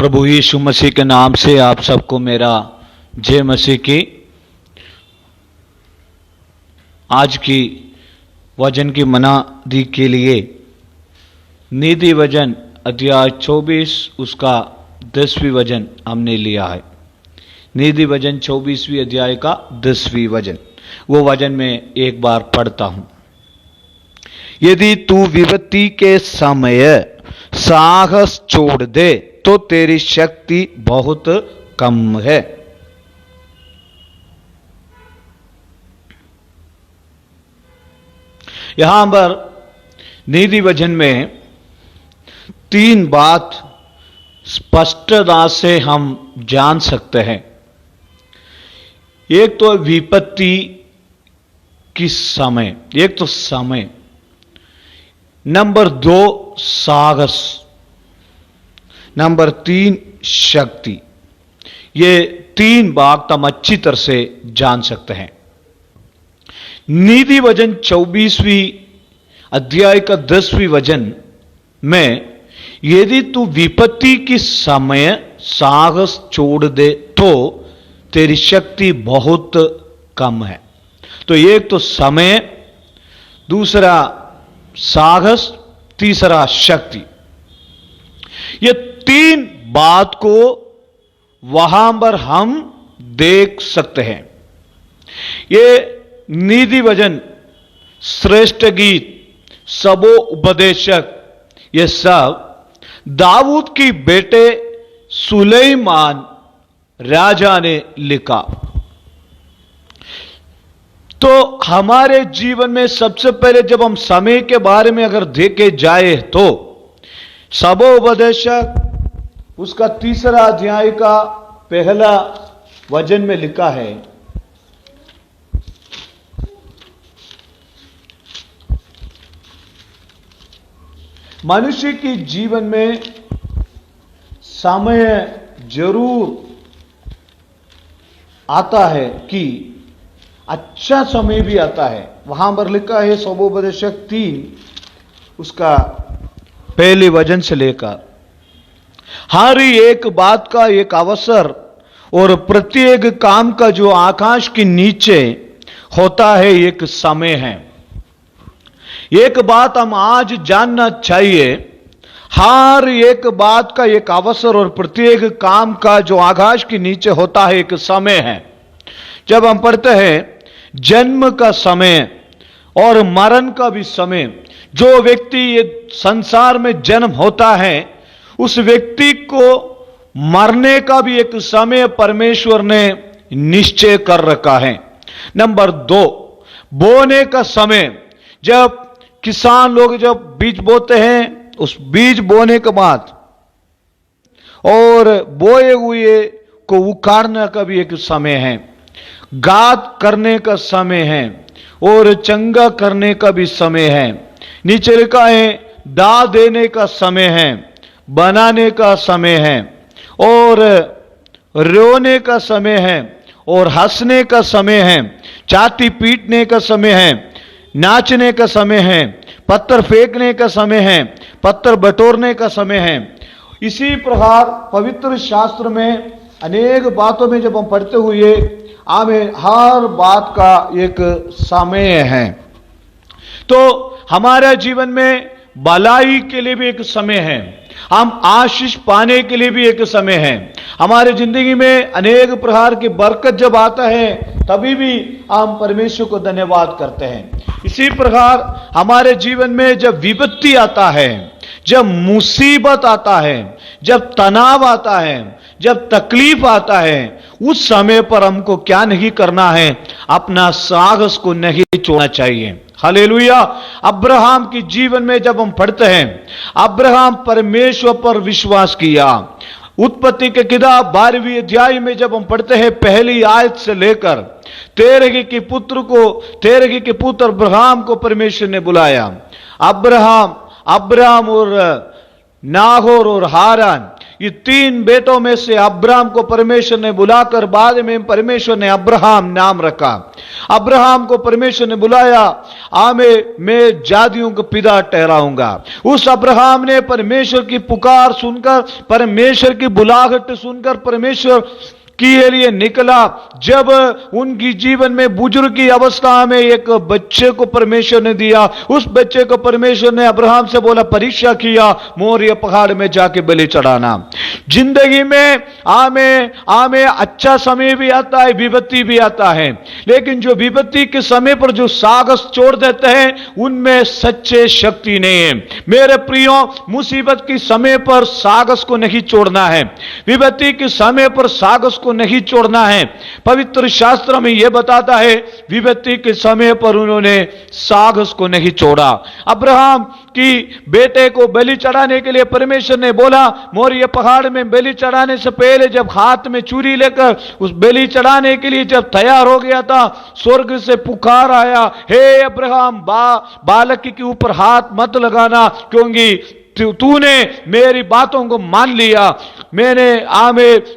प्रभु यीशु मसीह के नाम से आप सबको मेरा जय मसीह की। आज की वचन की मनादी के लिए नीति वचन अध्याय 24 उसका 10वीं वचन हमने लिया है। नीति वचन 24वीं अध्याय का 10वीं वचन, वो वचन में एक बार पढ़ता हूं। यदि तू विपत्ति के समय साहस छोड़ दे तो तेरी शक्ति बहुत कम है। यहां पर नीति वचन में 3 बात स्पष्टता से हम जान सकते हैं। एक तो विपत्ति की समय, एक तो समय, नंबर 2 साहस, नंबर 3 शक्ति। ये 3 बात हम अच्छी तरह से जान सकते हैं। नीति वचन 24वीं अध्याय का 10वीं वचन में यदि तू विपत्ति की समय साहस छोड़ दे तो तेरी शक्ति बहुत कम है। तो एक तो समय, दूसरा साहस, तीसरा शक्ति। ये 3 बात को वहां पर हम देख सकते हैं। ये नीति वचन, श्रेष्ठ गीत, सबो उपदेशक, ये सब दाऊद की बेटे सुलेमान राजा ने लिखा। तो हमारे जीवन में सबसे पहले जब हम समय के बारे में अगर देखे जाए तो सबोपदेशक उसका 3रा अध्याय का 1ला वचन में लिखा है, मनुष्य की जीवन में समय जरूर आता है कि अच्छा समय भी आता है। वहां पर लिखा है सबोपदेशक 3 उसका 1 वचन से लेकर, हर एक बात का एक अवसर और प्रत्येक काम का जो आकाश के नीचे होता है एक समय है। एक बात हम आज जानना चाहिए, हर एक बात का एक अवसर और प्रत्येक काम का जो आकाश के नीचे होता है एक समय है। जब हम पढ़ते हैं जन्म का समय और मरण का भी समय, जो व्यक्ति ये संसार में जन्म होता है उस व्यक्ति को मरने का भी एक समय परमेश्वर ने निश्चय कर रखा है। नंबर 2 बोने का समय, जब किसान लोग जब बीज बोते हैं उस बीज बोने के बाद और बोए हुए को उखाड़ने का भी एक समय है, गाद करने का समय है और चंगा करने का भी समय है। नीचे लिखा है दा देने का समय है, बनाने का समय है और रोने का समय है और हंसने का समय है, छाती पीटने का समय है, नाचने का समय है, पत्थर फेंकने का समय है, पत्थर बटोरने का समय है। इसी प्रकार पवित्र शास्त्र में अनेक बातों में जब हम पढ़ते हुए हमें हर बात का एक समय है। तो हमारे जीवन में भलाई के लिए भी एक समय है, हम आशीष पाने के लिए भी एक समय है। हमारे जिंदगी में अनेक प्रकार की बरकत जब आता है तभी भी हम परमेश्वर को धन्यवाद करते हैं। इसी प्रकार हमारे जीवन में जब विपत्ति आता है, जब मुसीबत आता है, जब तनाव आता है, जब तकलीफ आता है, उस समय पर हमको क्या नहीं करना है, अपना साहस को नहीं छोड़ना चाहिए। हालेलुया। अब्राहम के जीवन में जब हम पढ़ते हैं, अब्राहम परमेश्वर पर विश्वास किया। उत्पत्ति के किताब 12वीं अध्याय में जब हम पढ़ते हैं 1ली आयत से लेकर 13 के पुत्र अब्राहम को परमेश्वर ने बुलाया। अब्राहम और नाहोर और हारान ये 3 बेटों में से अब्राहम को परमेश्वर ने बुलाकर बाद में परमेश्वर ने अब्राहम नाम रखा। अब्राहम को परमेश्वर ने बुलाया, मैं जातियों को पिता ठहराऊंगा। उस अब्राहम ने परमेश्वर की पुकार सुनकर, परमेश्वर की बुलाहट सुनकर परमेश्वर के लिए निकला। जब उनकी जीवन में बुजुर्ग की अवस्था में एक बच्चे को परमेश्वर ने दिया, उस बच्चे को परमेश्वर ने अब्राहम से बोला, परीक्षा किया, मोरिया पहाड़ में जाके बलि चढ़ाना। जिंदगी में आमे अच्छा समय भी आता है, विपत्ति भी आता है, लेकिन जो विपत्ति के समय पर जो साहस छोड़ देते हैं उनमें सच्चे शक्ति नहीं है। मेरे प्रियो, मुसीबत के समय पर साहस को नहीं छोड़ना है, विपत्ति के समय पर साहस को नहीं छोड़ना है। पवित्र शास्त्र में यह बताता है, विपत्ति के समय पर उन्होंने साहस को नहीं छोड़ा। अब्राहम की बेटे को बलि चढ़ाने के लिए परमेश्वर ने बोला, मोरिया पहाड़ में बलि चढ़ाने से पहले जब हाथ में चूरी लेकर उस बलि चढ़ाने के लिए जब तैयार हो गया था, स्वर्ग से पुकार आया, हे अब्राहम, बालक के ऊपर हाथ मत लगाना, क्योंकि तूने मेरी बातों को मान लिया,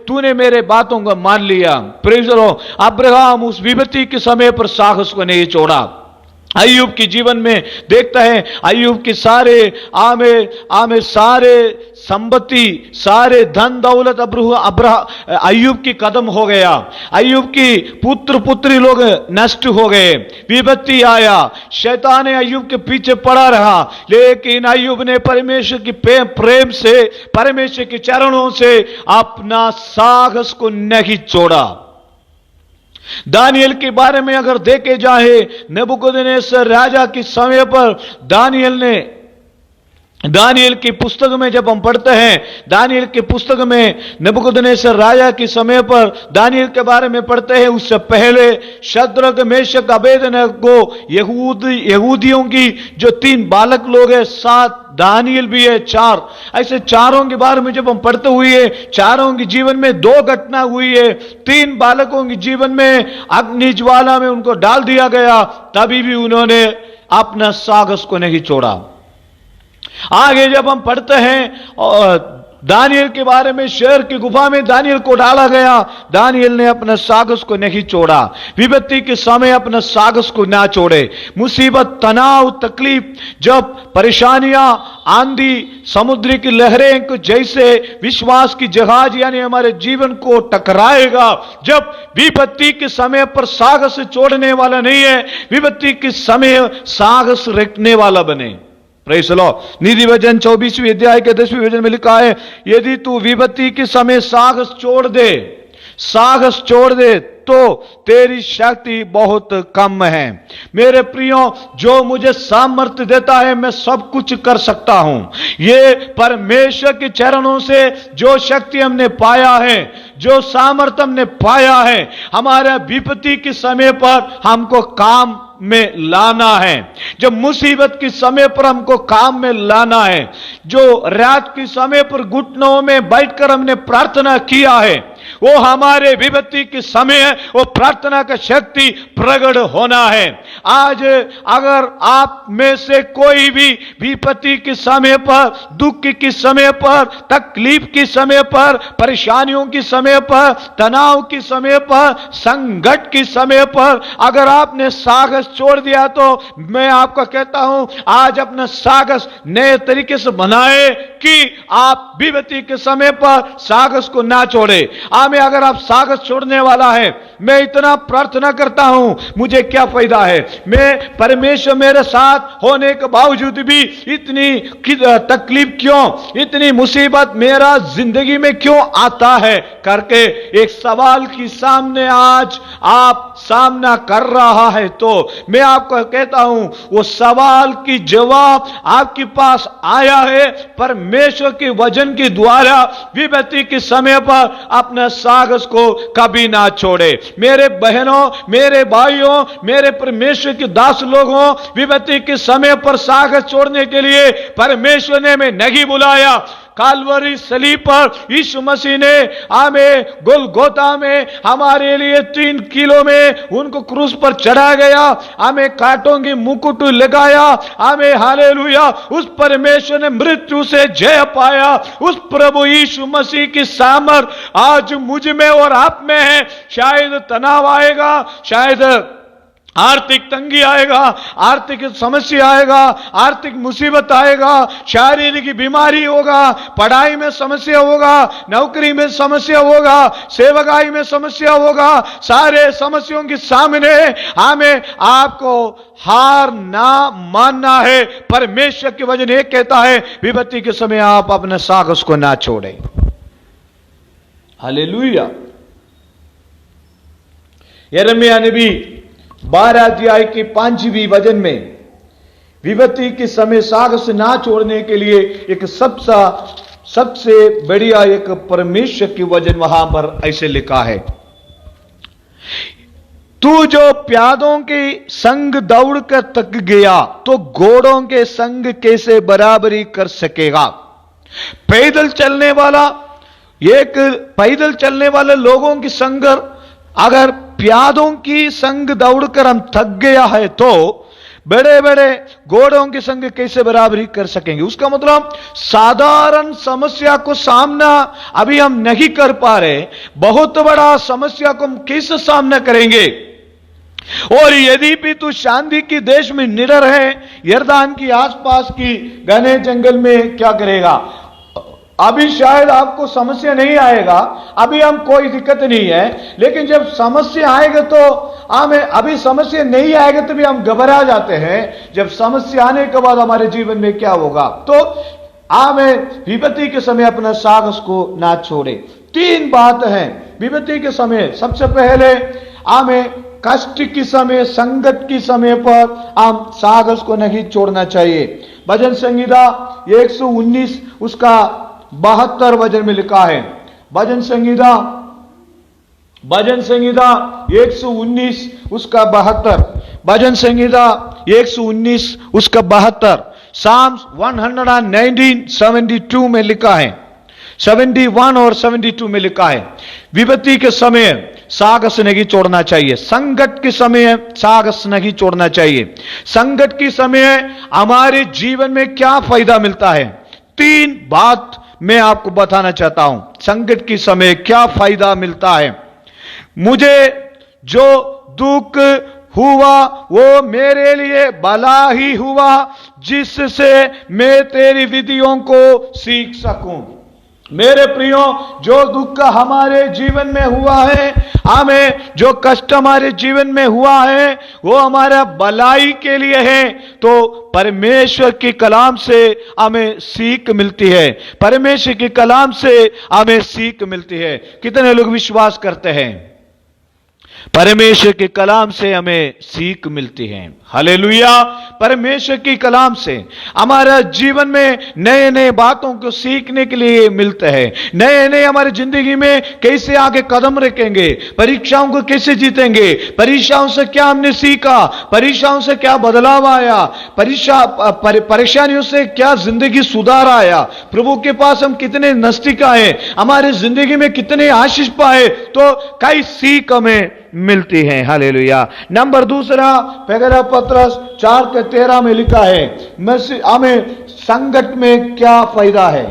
तूने मेरे बातों को मान लिया। Praise the Lord. अब्राहम उस विपत्ति के समय पर साहस को नहीं छोड़ा। अय्यूब के जीवन में देखता है, अय्यूब के सारे सारे संपत्ति, सारे धन दौलत अय्यूब की कदम हो गया। अय्यूब की पुत्र पुत्री लोग नष्ट हो गए, विपत्ति आया, शैतान अय्यूब के पीछे पड़ा रहा, लेकिन अय्यूब ने परमेश्वर की प्रेम से, परमेश्वर के चरणों से अपना साहस को नहीं छोड़ा। दानियल के बारे में अगर देखे जाए, नबूकदनेस्सर राजा के समय पर दानियल की पुस्तक में जब हम पढ़ते हैं, दानियल की पुस्तक में नबूकदनेस्सर राजा के समय पर दानियल के बारे में पढ़ते हैं, उससे पहले शद्रक, मेशक, अबेदनगो यहूदियों की जो 3 बालक लोग हैं, 7 दानियल भी है, 4 ऐसे चारों के बारे में जब हम पढ़ते हुए, चारों के जीवन में 2 घटना हुई है। 3 बालकों के जीवन में अग्नि ज्वाला में उनको डाल दिया गया, तभी भी उन्होंने अपना साहस को नहीं छोड़ा। आगे जब हम पढ़ते हैं दानियल के बारे में, शेर की गुफा में दानियल को डाला गया, दानियल ने अपना साहस को नहीं छोड़ा। विपत्ति के समय अपना साहस को ना छोड़े। मुसीबत, तनाव, तकलीफ, जब परेशानियां, आंधी, समुद्र की लहरें को जैसे विश्वास की जहाज यानी हमारे जीवन को टकराएगा, जब विपत्ति के समय पर साहस छोड़ने वाला नहीं है, विपत्ति के समय साहस रखने वाला बने। Praise the Lord. नीति वचन 24वें अध्याय के 10वें वचन में लिखा है, यदि तू विपत्ति के समय साहस छोड़ दे तो तेरी शक्ति बहुत कम है। मेरे प्रियो, जो मुझे सामर्थ्य देता है, मैं सब कुछ कर सकता हूं। ये परमेश्वर के चरणों से जो शक्ति हमने पाया है, जो सामर्थ्य हमने पाया है, हमारे विपत्ति के समय पर हमको काम में लाना है। जब मुसीबत के समय पर हमको काम में लाना है, जो रात के समय पर घुटनों में बैठकर हमने प्रार्थना किया है, वो हमारे विपत्ति के समय वो प्रार्थना का शक्ति प्रकट होना है। आज अगर आप में से कोई भी विपत्ति के समय पर, दुख के समय पर, तकलीफ के समय पर, परेशानियों के समय पर, तनाव के समय पर, संकट के समय पर अगर आपने साहस छोड़ दिया, तो मैं आपको कहता हूं, आज अपना साहस नए तरीके से बनाए कि आप विपत्ति के समय पर साहस को ना छोड़े। आमे अगर आप साहस छोड़ने वाला है, मैं इतना प्रार्थना करता हूं, मुझे क्या फायदा है, मैं परमेश्वर मेरे साथ होने के बावजूद भी इतनी तकलीफ क्यों, इतनी मुसीबत मेरा जिंदगी में क्यों आता है करके एक सवाल की सामने आज आप सामना कर रहा है, तो मैं आपको कहता हूं, वो सवाल की जवाब आपके पास आया है परमेश्वर के वचन के द्वारा। विपत्ति के समय पर अपना साहस को कभी ना छोड़े। मेरे बहनों, मेरे भाइयों, मेरे परमेश्वर के दास लोगों, विपत्ति के समय पर साहस छोड़ने के लिए परमेश्वर ने हमें नहीं बुलाया। कालवरी सलीब पर यीशु मसीह ने हमें गोलगोता में हमारे लिए 3 किलो में उनको क्रूस पर चढ़ा गया, हमें कांटों की मुकुट लगाया, हमें हालेलुया उस परमेश्वर ने मृत्यु से जय पाया। उस प्रभु यीशु मसीह की सामर्थ आज मुझ में और आप में है। शायद तनाव आएगा, शायद आर्थिक तंगी आएगा, आर्थिक समस्या आएगा, आर्थिक मुसीबत आएगा, शारीरिक बीमारी होगा, पढ़ाई में समस्या होगा, नौकरी में समस्या होगा, सेवकाई में समस्या होगा। सारे समस्याओं के सामने हमें आपको हार ना मानना है। परमेश्वर के वचन ये कहता है विपत्ति के समय आप अपने साहस को ना छोड़ें। हालेलुया। यिर्मयाह नबी 12 अध्याय की 5वीं वचन में विपत्ति के समय साहस ना छोड़ने के लिए एक सबसे बढ़िया एक परमेश्वर की वचन वहां पर ऐसे लिखा है, तू जो प्यादों के संग दौड़ कर थक गया तो घोड़ों के संग कैसे बराबरी कर सकेगा। पैदल चलने वाले लोगों की संग अगर प्यादों की संग दौड़कर हम थक गया है तो बड़े बड़े घोड़ों के संग कैसे बराबरी कर सकेंगे। उसका मतलब साधारण समस्या को सामना अभी हम नहीं कर पा रहे, बहुत बड़ा समस्या को हम कैसे सामना करेंगे। और यदि भी तू शांति के देश में निडर है, यरदान की आसपास की घने जंगल में क्या करेगा। अभी शायद आपको समस्या नहीं आएगा, अभी हम कोई दिक्कत नहीं है, लेकिन जब समस्या आएगा तो हमें, अभी समस्या नहीं आएगा तो भी हम घबरा जाते हैं। जब समस्या आने के बाद हमारे जीवन में क्या होगा, तो हमें विपत्ति के समय अपना साहस को ना छोड़े। 3 बात हैं विपत्ति के समय। सबसे पहले हमें कष्ट के समय, संकट के समय पर हम साहस को नहीं छोड़ना चाहिए। भजन संहिता 119 उसका 72 वचन में लिखा है। भजन संहिता 119 उसका 72, भजन संहिता 119 उसका 72, साम्स 119 72 में लिखा है, 71 और 72 में लिखा है, विपत्ति के समय साहस नहीं छोड़ना चाहिए। संकट के समय साहस नहीं छोड़ना चाहिए। संकट के समय हमारे जीवन में क्या फायदा मिलता है, 3 बात मैं आपको बताना चाहता हूं। संकट के समय क्या फायदा मिलता है। मुझे जो दुख हुआ वो मेरे लिए भला ही हुआ, जिससे मैं तेरी विधियों को सीख सकूं। मेरे प्रियो, जो दुख हमारे जीवन में हुआ है, हमें जो कष्ट हमारे जीवन में हुआ है, वो हमारा भलाई के लिए है। तो परमेश्वर के कलाम से हमें सीख मिलती है, परमेश्वर के कलाम से हमें सीख मिलती है। कितने लोग विश्वास करते हैं परमेश्वर के कलाम से हमें सीख मिलती है। हालेलुया। परमेश्वर की कलाम से हमारा जीवन में नए नए बातों को सीखने के लिए मिलते हैं। नए नए हमारी जिंदगी में कैसे आगे कदम रखेंगे, परीक्षाओं को कैसे जीतेंगे, परीक्षाओं से क्या हमने सीखा, परीक्षाओं से क्या बदलाव आया, परेशानियों से क्या जिंदगी सुधार आया, प्रभु के पास हम कितने नजदीक आए, हमारी जिंदगी में कितने आशीष पाए, तो कई सीख हमें मिलती है। हालेलुया। नंबर 2 पहला पत्रस 4:13 में लिखा है, हमें संकट में क्या फायदा है।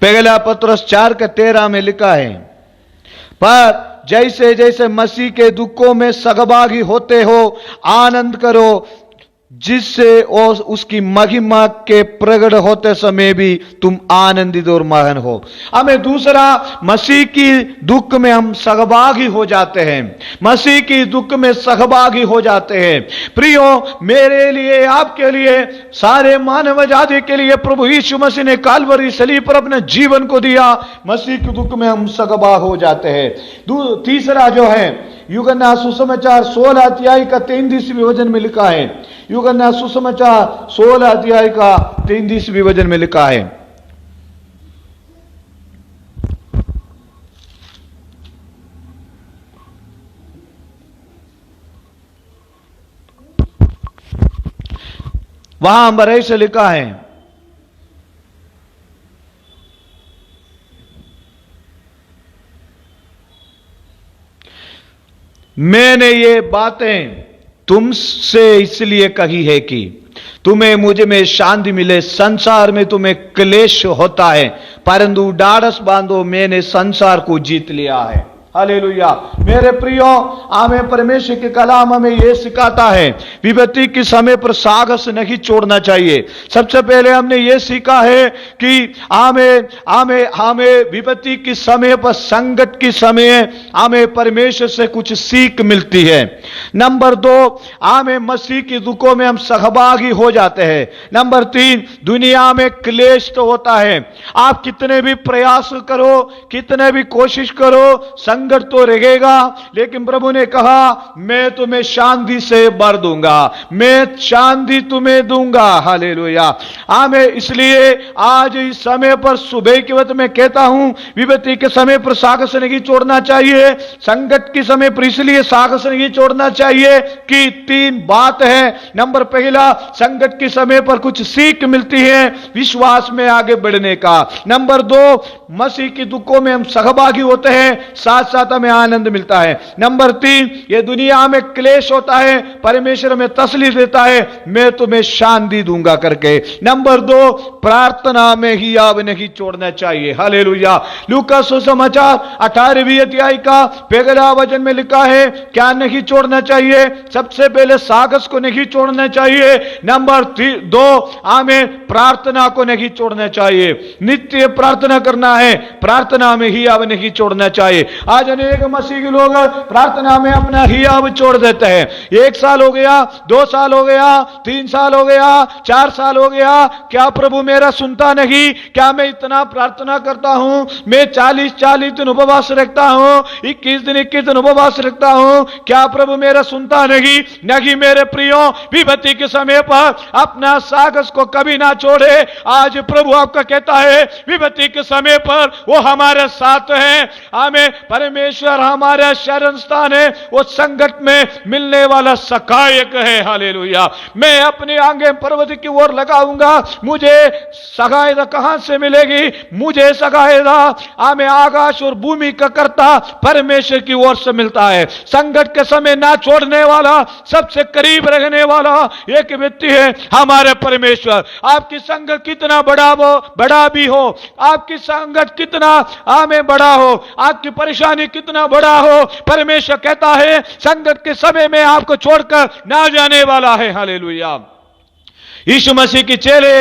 पहला पत्रस 4:13 में लिखा है, पर जैसे जैसे मसीह के दुखों में सहभागी होते हो आनंद करो, जिससे उसकी महिमा के प्रकट होते समय भी तुम आनंदित और महान हो। हमें दूसरा, मसीह की दुख में हम सहभागी हो जाते हैं, मसीह की दुख में सहभागी हो जाते हैं। प्रियो, मेरे लिए, आपके लिए, सारे मानव जाति के लिए प्रभु यीशु मसीह ने कालवरी सलीब पर अपने जीवन को दिया। मसीह के दुख में हम सहभागी हो जाते हैं। तीसरा जो है, यूहन्ना सुसमाचार 16 अध्याय का 33वें वचन में लिखा है, यूहन्ना सुसमाचार 16 अध्याय का 33वें वचन में लिखा है, वहां बड़े से लिखा है, मैंने ये बातें तुमसे इसलिए कही है कि तुम्हें मुझ में शांति मिले। संसार में तुम्हें क्लेश होता है, परंतु ढाढ़स बांधो, मैंने संसार को जीत लिया है। हालेलुया। मेरे प्रियो, हमें परमेश्वर के कलाम हमें यह सिखाता है, विपत्ति के समय पर साहस नहीं छोड़ना चाहिए। सबसे पहले हमने यह सीखा है कि हमें हमें हमें विपत्ति के समय पर, संकट के समय हमें परमेश्वर से कुछ सीख मिलती है। नंबर 2, हमें मसीह की दुखों में हम सहभागी हो जाते हैं। नंबर 3, दुनिया में क्लेश तो होता है, आप कितने भी प्रयास करो, कितने भी कोशिश करो, संकट तो रहेगा, लेकिन प्रभु ने कहा मैं तुम्हें शांति से भर दूंगा, मैं शांति तुम्हें दूंगा। हालेलुया। आमें। इसलिए आज इस समय पर, सुबह के वक्त मैं कहता हूं, विपत्ति के समय पर साहस नहीं छोड़ना चाहिए, संकट के समय पर इसलिए साहस नहीं छोड़ना चाहिए कि 3 बात है। नंबर पहला, संकट के समय पर कुछ सीख मिलती है विश्वास में आगे बढ़ने का। नंबर 2, मसीह की दुखों में हम सहभागी होते हैं, साथ साथ हमें आनंद मिलता है। नंबर 3, ये दुनिया में क्लेश होता है, परमेश्वर में तसल्ली देता है, मैं तुम्हें शांति दूंगा करके। नंबर 2, प्रार्थना में ही अब नहीं छोड़ना चाहिए। हालेलुया। लूका सुसमाचार 18वीं अध्याय का पहला वचन में लिखा है, क्या नहीं छोड़ना चाहिए? सबसे पहले साहस को नहीं छोड़ना चाहिए। नंबर 2, हमें प्रार्थना को नहीं छोड़ना चाहिए। नित्य प्रार्थना करना है, प्रार्थना में ही अब नहीं छोड़ना चाहिए। आज अनेक मसीह के लोग प्रार्थना में अपना ही अब छोड़ देते हैं। 1 साल हो गया, 2 साल हो गया, 3 साल हो गया, 4 साल हो गया, क्या प्रभु मेरा सुनता नहीं? क्या मैं इतना प्रार्थना करता हूं, मैं 40 दिन उपवास रखता हूं, 21 दिन उपवास रखता हूं, क्या प्रभु मेरा सुनता नहीं? नहीं मेरे प्रियो, विपत्ति के समय पर अपना साहस को कभी ना छोड़े। आज प्रभु आपका कहता है, विपत्ति के समय पर वो हमारे साथ है, हमें परमेश्वर हमारा शरण स्थान है, वो संकट में मिलने वाला सहायक है। हालेलुया। मैं अपनी आंखें पर्वत की ओर लगाऊंगा, मुझे सहायता कहां से मिलेगी? मुझे सहायता हमें आकाश और भूमि का कर्ता परमेश्वर की ओर से मिलता है। संकट के समय ना छोड़ने वाला, सबसे करीब रहने वाला एक व्यक्ति है हमारे परमेश्वर। आपकी संकट कितना बड़ा भी हो, आपकी संकट कितना हमें बड़ा हो, आपकी परेशानी कितना बड़ा हो, परमेश्वर कहता है संकट के समय में आपको छोड़कर ना जाने वाला है। हालेलुया। यीशु मसीह की चेले,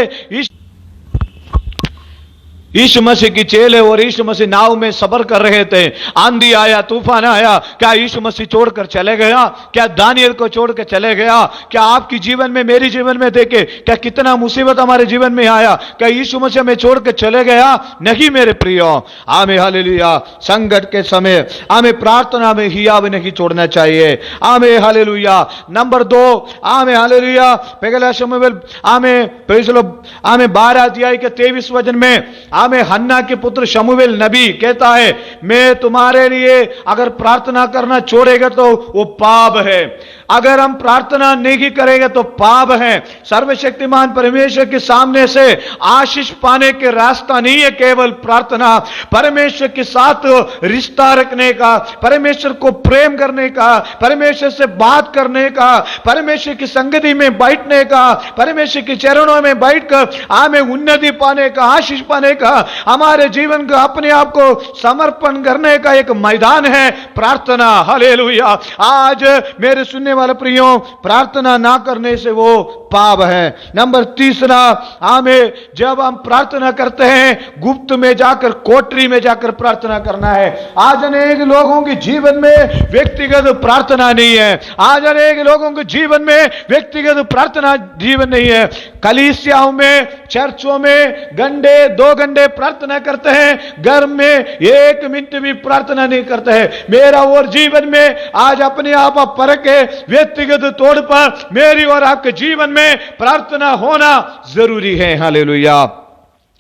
यीशु मसीह की चेले और यीशु मसीह नाव में सफर कर रहे थे, आंधी आया, तूफान आया, क्या यीशु मसीह छोड़कर चले गया? क्या दानियल को छोड़कर चले गया? क्या आपकी जीवन में, मेरी जीवन में देखे क्या कितना मुसीबत हमारे जीवन में आया, क्या यीशु मसीह हमें छोड़कर चले गया? नहीं मेरे प्रियो, आमें। हालेलुया। संकट के समय हमें प्रार्थना में ही अब नहीं छोड़ना चाहिए। आमें। हालेलुया। नंबर 2, आमें। हालेलुया। पहला शमूएल, आमें, 12 अध्याय के 23 वचन में हमें हन्ना के पुत्र शमूएल नबी कहता है, मैं तुम्हारे लिए अगर प्रार्थना करना छोड़ेगा तो वो पाप है। अगर हम प्रार्थना नहीं करेंगे तो पाप है। सर्वशक्तिमान परमेश्वर के सामने से आशीष पाने के रास्ता नहीं है केवल प्रार्थना। परमेश्वर के साथ रिश्ता रखने का, परमेश्वर को प्रेम करने का, परमेश्वर से बात करने का, परमेश्वर की संगति में बैठने का, परमेश्वर के चरणों में बैठकर हमें उन्नति पाने का, आशीष पाने का, हमारे जीवन का अपने आप को समर्पण करने का एक मैदान है प्रार्थना। हालेलुया। आज मेरे सुनने वाले प्रियो, प्रार्थना ना करने से वो पाप है। नंबर 3, हमें जब हम प्रार्थना करते हैं, गुप्त में जाकर, कोठरी में जाकर प्रार्थना करना है। आज अनेक लोगों के जीवन में व्यक्तिगत प्रार्थना नहीं है। आज अनेक लोगों के जीवन में व्यक्तिगत प्रार्थना जीवन नहीं है। कलीसियाओं में, चर्चों में घंटे 2 घंटे प्रार्थना करते हैं, घर में 1 मिनट भी प्रार्थना नहीं करते हैं। मेरा और जीवन में आज अपने आप परखे, व्यक्तिगत तौर पर मेरी और आपके जीवन में प्रार्थना होना जरूरी है। हालेलुया।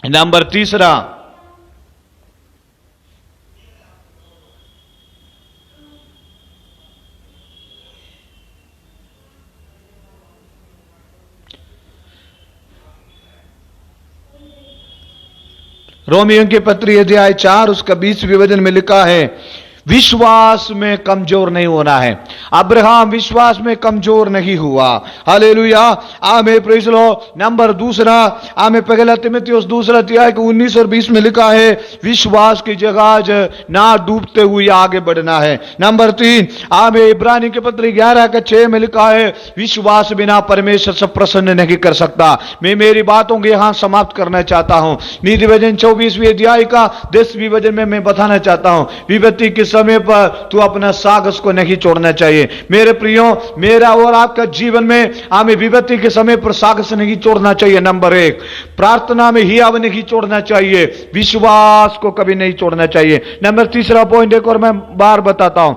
नंबर 3, रोमियो की पत्री अध्याय 4 उसका 20वें वचन में लिखा है, विश्वास में कमजोर नहीं होना है। अब्राहम विश्वास में कमजोर नहीं हुआ। Hallelujah, amen, praise the Lord. Number दूसरा, आमेन, पहला तिमुथियुस 2 अध्याय के 19 और 20 में लिखा है, विश्वास की जहाज ना डूबते हुए आगे बढ़ना है। नंबर 3, आमेन, इब्रानी की पत्री 11 के 6 में लिखा है, विश्वास बिना परमेश्वर से प्रसन्न नहीं कर सकता। मैं मेरी बातों को यहां समाप्त करना चाहता हूं। नीति वचन 24वें अध्याय का 10वें वचन में मैं बताना चाहता हूं, विपत्ति के समय पर तू अपना साहस को नहीं छोड़ना चाहिए। मेरे प्रियो, मेरा और आपका जीवन में हमें विपत्ति के समय पर साहस नहीं छोड़ना चाहिए। नंबर 1, प्रार्थना में हियाव नहीं छोड़ना चाहिए, विश्वास को कभी नहीं छोड़ना चाहिए। नंबर तीसरा पॉइंट एक और मैं बार बताता हूं,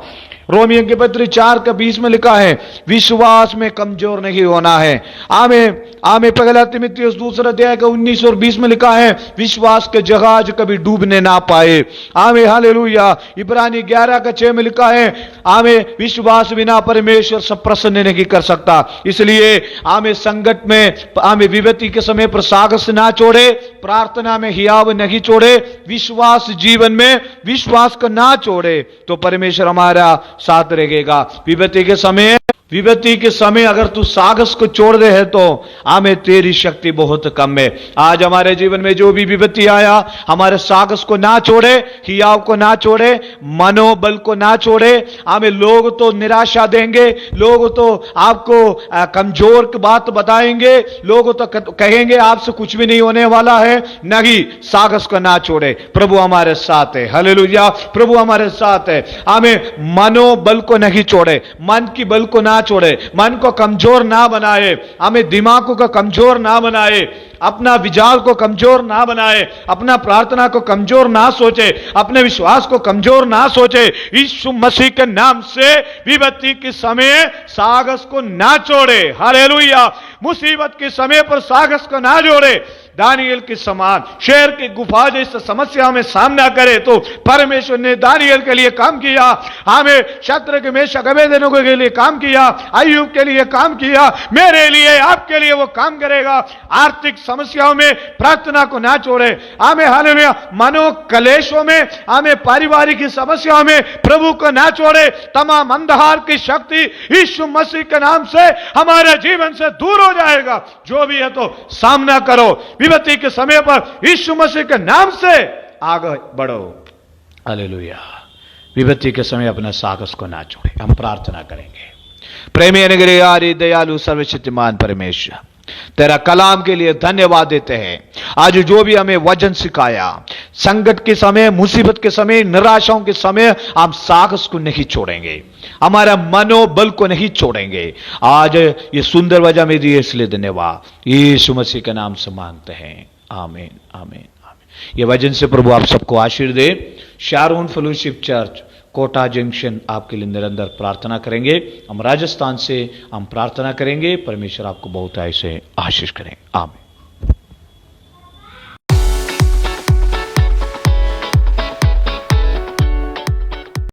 रोमियो की पत्री 4 का 20 में लिखा है, विश्वास में कमजोर नहीं होना है। आमें, आमें, पहला तिमुथियुस 2 अध्याय का 19 और 20 में लिखा है, विश्वास के जहाज कभी डूबने ना पाए। आमें, हालेलुया। इब्रानी 11 का 6 में लिखा है, आमें, विश्वास बिना परमेश्वर से प्रसन्न नहीं कर सकता। इसलिए आमें, संकट में, आमें, विपत्ति के समय पर साहस ना छोड़े, प्रार्थना में हियाव नहीं छोड़े, विश्वास जीवन में विश्वास को ना छोड़े, तो परमेश्वर हमारा साथ रहेगा। विपत्ति के समय अगर तू साहस को छोड़ दे है तो हमें तेरी शक्ति बहुत कम है। आज हमारे जीवन में जो भी विपत्ति आया, हमारे साहस को ना छोड़े, हियाव को ना छोड़े, मनोबल को ना छोड़े। हमें लोग तो निराशा देंगे, लोग तो आपको कमजोर की बात बताएंगे, लोग तो कहेंगे आपसे कुछ भी नहीं होने वाला है। नहीं, साहस को ना छोड़े, प्रभु हमारे साथ है। हालेलुया, प्रभु हमारे साथ है। हमें मनोबल को नहीं छोड़े, मन की बल को ना छोड़े, मन को कमजोर ना बनाए, हमें दिमाग को कमजोर ना बनाए, अपना विचार को कमजोर ना बनाए, अपना प्रार्थना को कमजोर ना सोचे, अपने विश्वास को कमजोर ना सोचे। यीशु मसीह के नाम से विपत्ति के समय साहस को ना छोड़े। हालेलुया, मुसीबत के समय पर साहस को ना जोड़े। दानियल के समान शेर की गुफा जैसे समस्या में सामना करे तो परमेश्वर ने दानियल के लिए काम किया, हमें शत्रु मेशक अबेदनगो के लिए काम किया, अय्यूब के लिए काम किया, मेरे लिए, आपके लिए वो काम करेगा। आर्थिक समस्याओं में प्रार्थना को ना छोड़े। हमें, हालेलुया, मनो कलेशों में, हमें पारिवारिक समस्याओं में प्रभु को ना छोड़े। तमाम अंधकार की शक्ति यीशु मसीह के नाम से हमारे जीवन से दूर हो जाएगा। जो भी है तो सामना करो, विपत्ति के समय पर यीशु मसीह के नाम से आगे बढ़ो। हालेलुया, विपत्ति के समय अपना साहस को ना छोड़े। हम प्रार्थना करेंगे। प्रेमी अनुग्रहकारी दयालु सर्वशक्तिमान परमेश्वर, तेरा कलाम के लिए धन्यवाद देते हैं। आज जो भी हमें वचन सिखाया, संकट के समय, मुसीबत के समय, निराशाओं के समय हम साहस को नहीं छोड़ेंगे, हमारा मनोबल को नहीं छोड़ेंगे। आज ये सुंदर वजह में दिए, इसलिए धन्यवाद यीशु मसीह के नाम से मांगते हैं। आमीन, आमीन, आमीन। ये वचन से प्रभु आप सबको आशीर्वाद दे। Sharon fellowship church Kota junction आपके लिए निरंतर प्रार्थना करेंगे। हम राजस्थान से हम प्रार्थना करेंगे, परमेश्वर आपको बहुत ऐसे आशीष करें। आमीन।